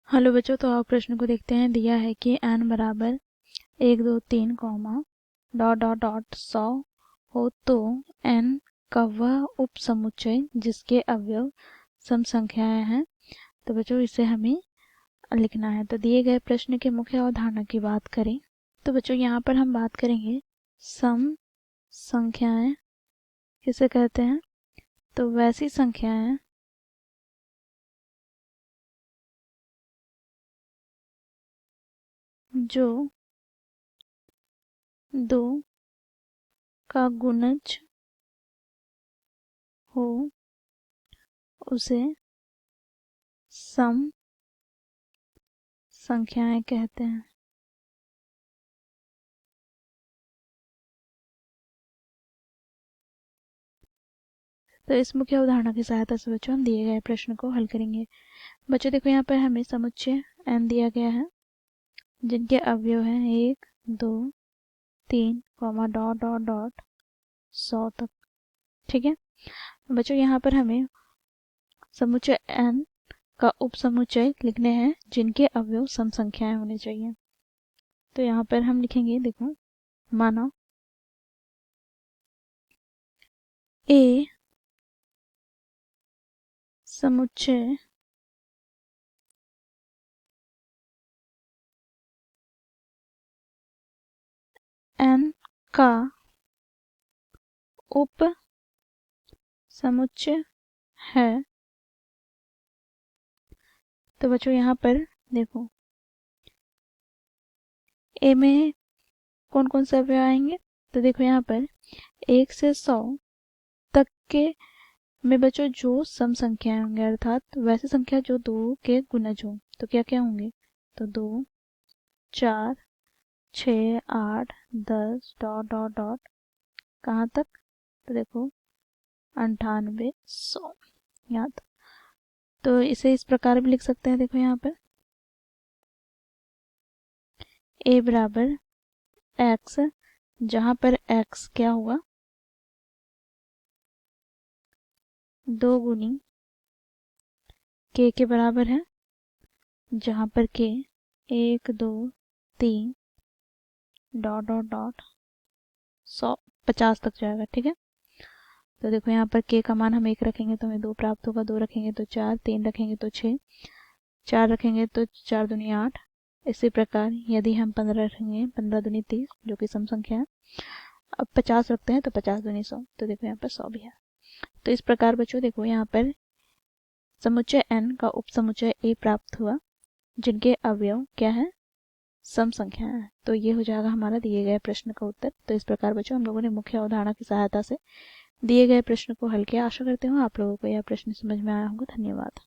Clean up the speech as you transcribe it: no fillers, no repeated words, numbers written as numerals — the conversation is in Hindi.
हेलो बच्चों, तो आप प्रश्न को देखते हैं। दिया है कि n बराबर 1 2 3 कॉमा डॉट डॉट डॉट 100 हो तो n का वह उप समुच्चय जिसके अवयव सम संख्याएं हैं। तो बच्चों इसे हमें लिखना है। तो दिए गए प्रश्न के मुख्य अवधारणा की बात करें तो बच्चों यहाँ पर हम बात करेंगे सम संख्याएं किसे कहते हैं। तो वैसी संख्याएं जो दो का गुणज हो उसे सम संख्याएं कहते हैं। तो इस मुख्य उदाहरण की सहायता से बच्चों हम दिए गए प्रश्न को हल करेंगे। बच्चों देखो यहाँ पर हमें समुच्चय n दिया गया है जिनके अवयव हैं 1 2 3 कॉमा डॉट डॉट डॉट 100 तक। ठीक है बच्चों, यहाँ पर हमें समुच्चय n का उप समुच्चय लिखने हैं जिनके अवयव सम संख्याएं होने चाहिए। तो यहाँ पर हम लिखेंगे, देखो माना a समुच्चय n का उप समुच्चय है। तो बच्चों यहाँ पर देखो a में कौन कौन से अवयव आएंगे। तो देखो यहाँ पर 1 से 100 तक के में बच्चों जो सम संख्याएं होंगे अर्थात वैसी संख्या जो दो के गुणज हो। तो क्या क्या होंगे, तो 2 4 6 8 10 डॉट डॉट डॉट कहाँ तक, तो देखो 98 100 यहाँ तक। तो इसे इस प्रकार भी लिख सकते हैं। देखो यहाँ पर a बराबर x, जहाँ पर x क्या हुआ 2 गुनी k के बराबर है, जहाँ पर k 1 2 3 डॉट डॉट डॉट 150 तक जाएगा। ठीक है तो देखो यहाँ पर k का मान हम 1 रखेंगे तो हमें 2 प्राप्त होगा, 2 रखेंगे तो 4, 3 रखेंगे तो 6, 4 रखेंगे तो 4 दूनी 8। इसी प्रकार यदि हम 15 रखेंगे 15 दूनी 30 जो कि सम संख्या है। अब 50 रखते हैं तो 50 दूनी 100, तो देखो यहाँ पर 100 भी है। तो इस प्रकार बच्चों देखो यहाँ पर समुच्चय n का उप समुच्चय a प्राप्त हुआ जिनके अवयव क्या है, सम संख्या है। तो ये हो जाएगा हमारा दिए गए प्रश्न का उत्तर। तो इस प्रकार बच्चों हम लोगों ने मुख्य अवधारणा की सहायता से दिए गए प्रश्न को हल किया। आशा करते हूँ आप लोगों को यह प्रश्न समझ में आया होगा। धन्यवाद।